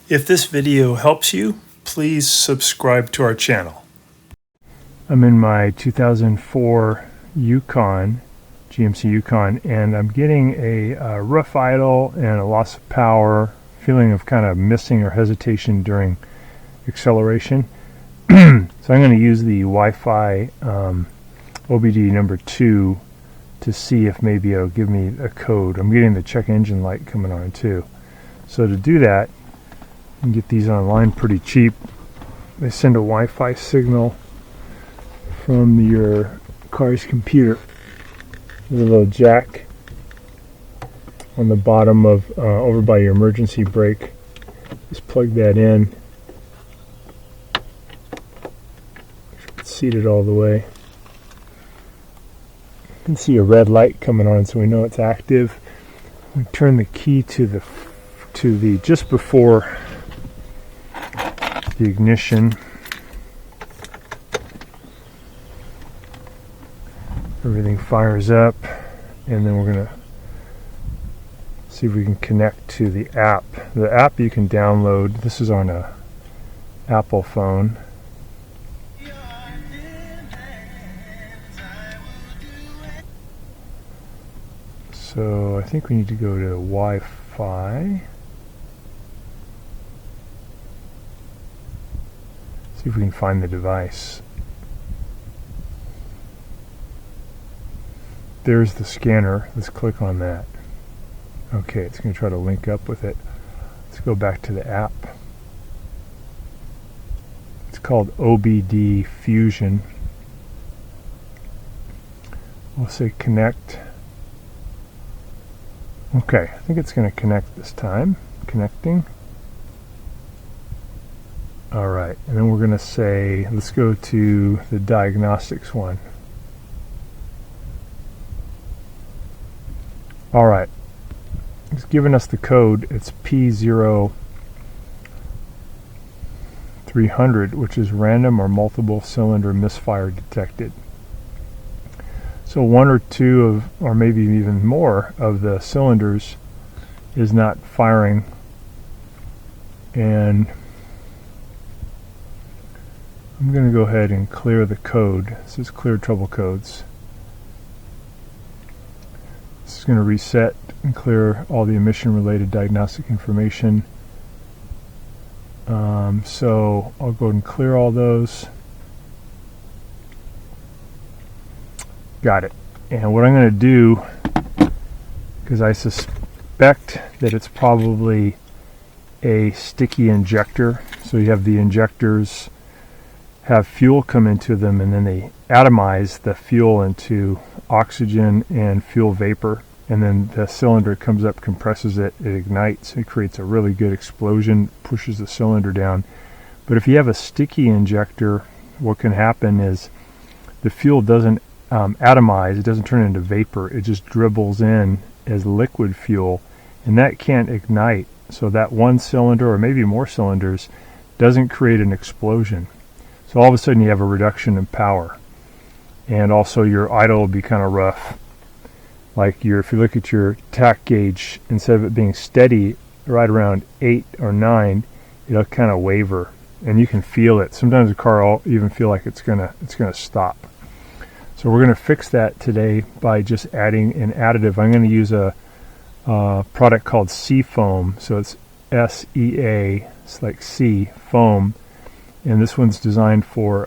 If this video helps you, please subscribe to our channel. I'm in my 2004 Yukon, GMC Yukon, and I'm getting a rough idle and a loss of power, feeling of kind of missing or hesitation during acceleration. So I'm going to use the Wi-Fi OBD number 2 to see if maybe it'll give me a code. I'm getting the check engine light coming on too. So to do that, you can get these online pretty cheap. They send a Wi-Fi signal from your car's computer. There's a little jack on the bottom of over by your emergency brake. Just plug that in. Seat it all the way. You can see a red light coming on, so we know it's active. We turn the key to the just before the ignition. Everything fires up, and then we're going to see if we can connect to the app. The app you can download. This is on a Apple phone. So I think we need to go to Wi-Fi. See if we can find the device. There's the scanner. Let's click on that. Okay, it's going to try to link up with it. Let's go back to the app. It's called OBD Fusion. We'll say connect. Okay, I think it's going to connect this time. Connecting. Alright, and then we're going to say, let's go to the diagnostics one. Alright, it's giving us the code. It's P0300, which is random or multiple cylinder misfire detected. So one or two of, or maybe even more of the cylinders is not firing, and I'm going to go ahead and clear the code. This is clear trouble codes. This is going to reset and clear all the emission related diagnostic information. So I'll go ahead and clear all those. Got it. And what I'm going to do, because I suspect that it's probably a sticky injector, so you have the injectors have fuel come into them, and then they atomize the fuel into oxygen and fuel vapor, and then the cylinder comes up, compresses it, it ignites, it creates a really good explosion, pushes the cylinder down. But if you have a sticky injector, what can happen is the fuel doesn't atomize, it doesn't turn into vapor, it just dribbles in as liquid fuel, and that can't ignite. So that one cylinder, or maybe more cylinders, doesn't create an explosion. So all of a sudden you have a reduction in power, and also your idle will be kind of rough. Like if you look at your tach gauge, instead of it being steady right around 8 or 9, it'll kind of waver, and you can feel it. Sometimes the car will even feel like it's gonna stop. So we're going to fix that today by just adding an additive. I'm going to use a product called Seafoam. So it's S-E-A, it's like sea, foam. And this one's designed for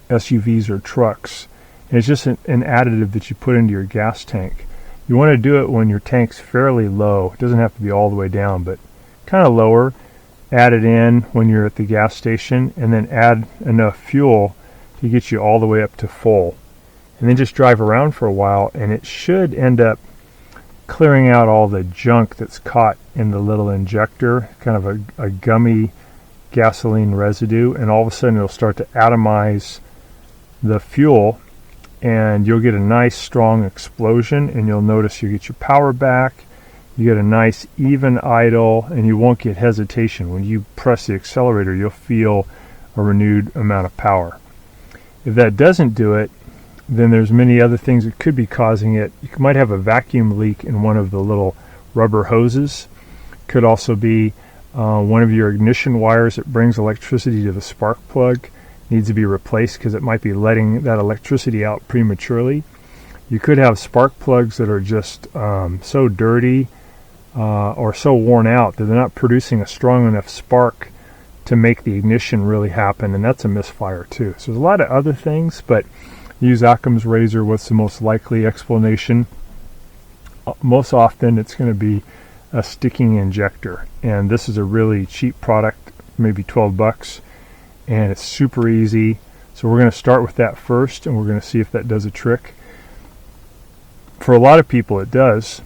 SUVs or trucks. And it's just an additive that you put into your gas tank. You want to do it when your tank's fairly low. It doesn't have to be all the way down, but kind of lower. Add it in when you're at the gas station, and then add enough fuel to get you all the way up to full, and then just drive around for a while, and it should end up clearing out all the junk that's caught in the little injector, kind of a gummy gasoline residue, and all of a sudden it'll start to atomize the fuel, and you'll get a nice strong explosion, and you'll notice you get your power back, you get a nice even idle, and you won't get hesitation. When you press the accelerator, you'll feel a renewed amount of power. If that doesn't do it, then there's many other things that could be causing it. You might have a vacuum leak in one of the little rubber hoses. Could also be One of your ignition wires that brings electricity to the spark plug needs to be replaced because it might be letting that electricity out prematurely. You could have spark plugs that are just so dirty or so worn out that they're not producing a strong enough spark to make the ignition really happen, and that's a misfire too. So there's a lot of other things, but use Occam's razor. What's the most likely explanation? Most often it's going to be a sticking injector, and this is a really cheap product, maybe 12 bucks, and it's super easy. So we're going to start with that first, and we're going to see if that does a trick. For a lot of people it does.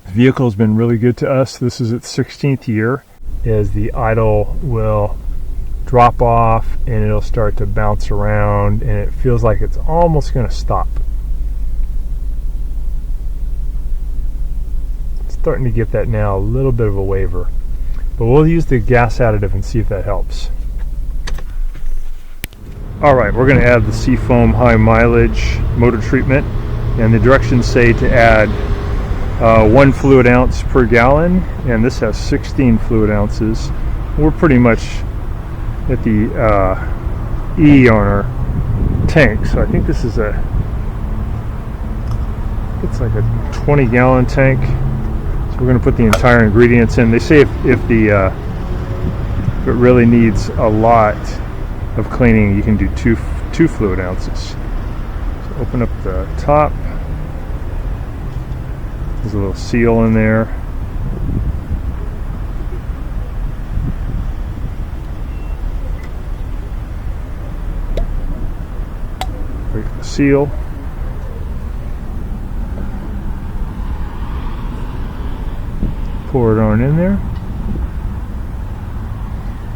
The vehicle has been really good to us. This is its 16th year. As the idle will drop off and it'll start to bounce around, and it feels like it's almost going to stop. It's starting to get that now, a little bit of a waver. But we'll use the gas additive and see if that helps. Alright, we're going to add the Seafoam high mileage motor treatment, and the directions say to add 1 fluid ounce per gallon, and this has 16 fluid ounces. We're pretty much at the E on our tank, so I think this is it's like a 20 gallon tank. So we're going to put the entire ingredients in. They say if it really needs a lot of cleaning, you can do two fluid ounces. So open up the top. There's a little seal in there. Break the seal. Pour it on in there.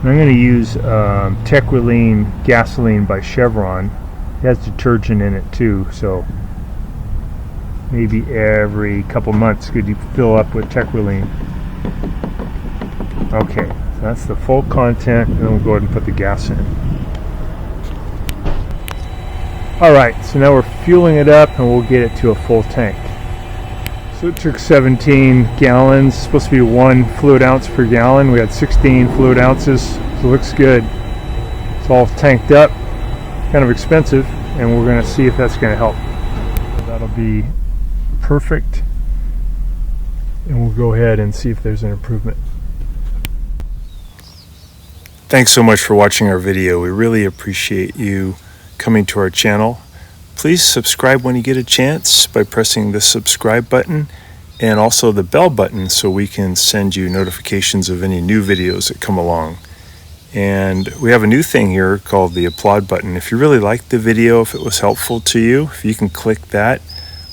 I'm going to use Tequilene gasoline by Chevron. It has detergent in it too, so maybe every couple months could you fill up with Tequilene. Okay, so that's the full content, and then we'll go ahead and put the gas in. Alright, so now we're fueling it up and we'll get it to a full tank. So it took 17 gallons, it's supposed to be 1 fluid ounce per gallon. We had 16 fluid ounces, so it looks good. It's all tanked up, kind of expensive, and we're going to see if that's going to help. That'll be perfect, and we'll go ahead and see if there's an improvement. Thanks so much for watching our video. We really appreciate you coming to our channel. Please subscribe when you get a chance by pressing the subscribe button and also the bell button so we can send you notifications of any new videos that come along. And we have a new thing here called the applaud button. If you really liked the video, if it was helpful to you, if you can click that,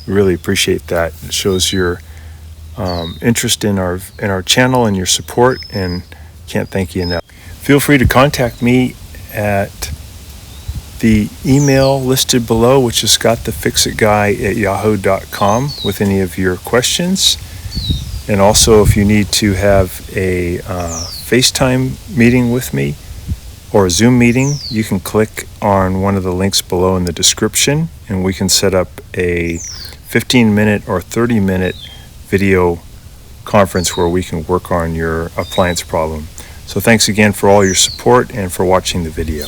we really appreciate that. It shows your interest in our channel and your support, and can't thank you enough. Feel free to contact me at the email listed below, which is scottthefixitguy@yahoo.com, with any of your questions. And also, if you need to have a FaceTime meeting with me or a Zoom meeting, you can click on one of the links below in the description, and we can set up a 15-minute or 30-minute video conference where we can work on your appliance problem. So thanks again for all your support and for watching the video.